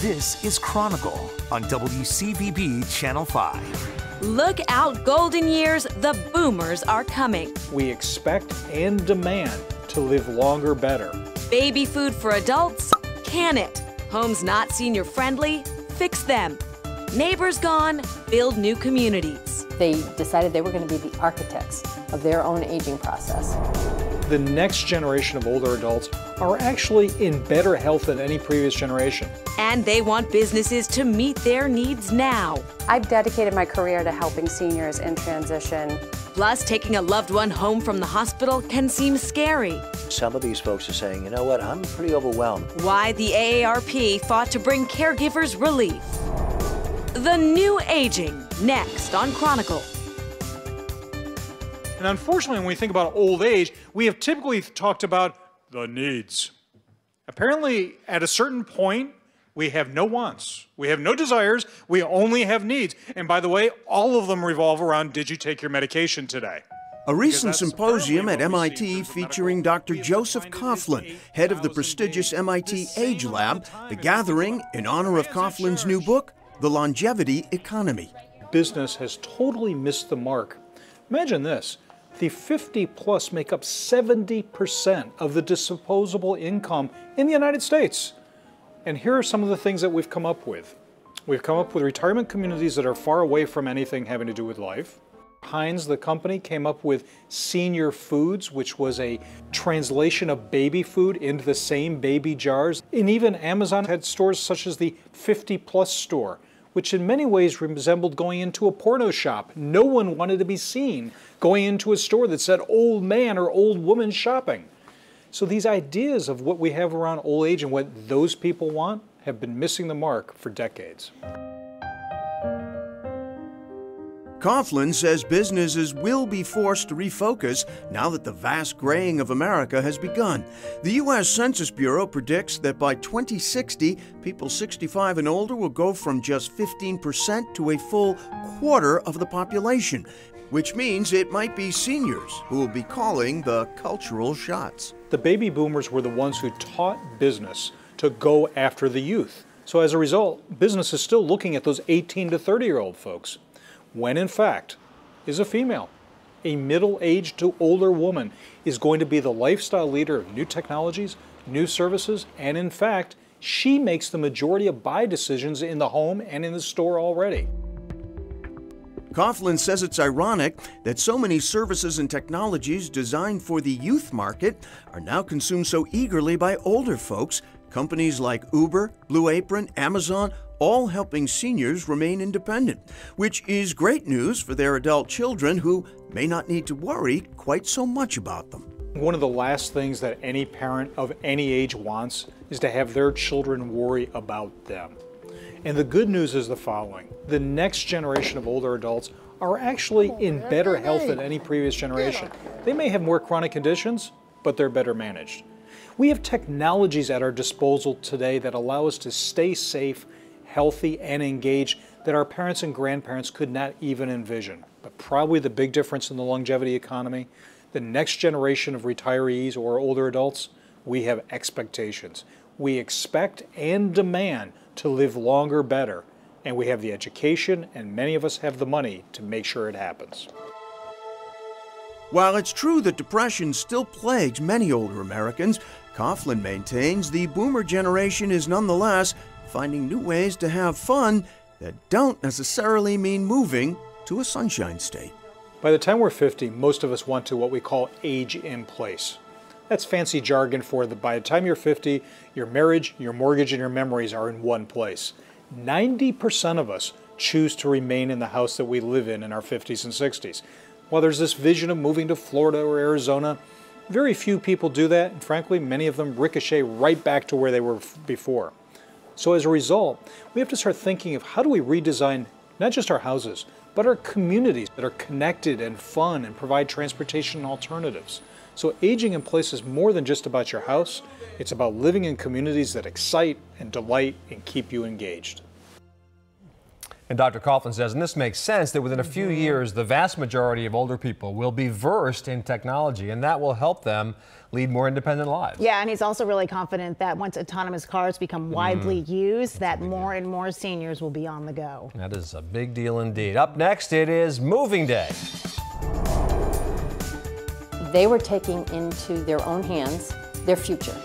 This is Chronicle on WCVB Channel 5. Look out, golden years, the boomers are coming. We expect and demand to live longer, better. Baby food for adults? Can it? Homes not senior friendly? Fix them. Neighbors gone? Build new communities. They decided they were going to be the architects of their own aging process. The next generation of older adults are actually in better health than any previous generation. And they want businesses to meet their needs now. I've dedicated my career to helping seniors in transition. Plus, taking a loved one home from the hospital can seem scary. Some of these folks are saying, you know what, I'm pretty overwhelmed. Why the AARP fought to bring caregivers relief. The new aging, next on Chronicle. And unfortunately, when we think about old age, we have typically talked about the needs. Apparently, at a certain point, we have no wants. We have no desires. We only have needs. And by the way, all of them revolve around, did you take your medication today? A recent symposium at MIT featuring Dr. Joseph Coughlin, head of the prestigious MIT Age Lab, the gathering in honor of Coughlin's new book, The Longevity Economy. Business has totally missed the mark. Imagine this. The 50 plus make up 70% of the disposable income in the United States. And here are some of the things that we've come up with. We've come up with retirement communities that are far away from anything having to do with life. Heinz, the company, came up with Senior Foods, which was a translation of baby food into the same baby jars. And even Amazon had stores such as the 50 Plus store, which in many ways resembled going into a porno shop. No one wanted to be seen going into a store that said old man or old woman shopping. So these ideas of what we have around old age and what those people want have been missing the mark for decades. Coughlin says businesses will be forced to refocus now that the vast graying of America has begun. The U.S. Census Bureau predicts that by 2060, people 65 and older will go from just 15% to a full quarter of the population, which means it might be seniors who will be calling the cultural shots. The baby boomers were the ones who taught business to go after the youth. So as a result, business is still looking at those 18 to 30-year-old folks, when in fact is a female. A middle-aged to older woman is going to be the lifestyle leader of new technologies, new services, and in fact, she makes the majority of buy decisions in the home and in the store already. Coughlin says it's ironic that so many services and technologies designed for the youth market are now consumed so eagerly by older folks. Companies like Uber, Blue Apron, Amazon, all helping seniors remain independent, which is great news for their adult children who may not need to worry quite so much about them. One of the last things that any parent of any age wants is to have their children worry about them. And the good news is the following. The next generation of older adults are actually in better health than any previous generation. They may have more chronic conditions, but they're better managed. We have technologies at our disposal today that allow us to stay safe, healthy, and engaged that our parents and grandparents could not even envision. But probably the big difference in the longevity economy, the next generation of retirees or older adults, we have expectations. We expect and demand to live longer, better, and we have the education, and many of us have the money to make sure it happens. While it's true that depression still plagues many older Americans, Coughlin maintains the boomer generation is nonetheless finding new ways to have fun that don't necessarily mean moving to a sunshine state. By the time we're 50, most of us want to what we call age in place. That's fancy jargon for that by the time you're 50, your marriage, your mortgage, and your memories are in one place. 90% of us choose to remain in the house that we live in our 50s and 60s. While there's this vision of moving to Florida or Arizona, very few people do that, and frankly, many of them ricochet right back to where they were before. So as a result, we have to start thinking of how do we redesign not just our houses, but our communities that are connected and fun and provide transportation alternatives. So aging in place is more than just about your house. It's about living in communities that excite and delight and keep you engaged. And Dr. Coughlin says, and this makes sense, that within a few years, the vast majority of older people will be versed in technology, and that will help them lead more independent lives. Yeah, and he's also really confident that once autonomous cars become widely used, that more and more seniors will be on the go. That is a big deal indeed. Up next, it is moving day. They were taking into their own hands their future.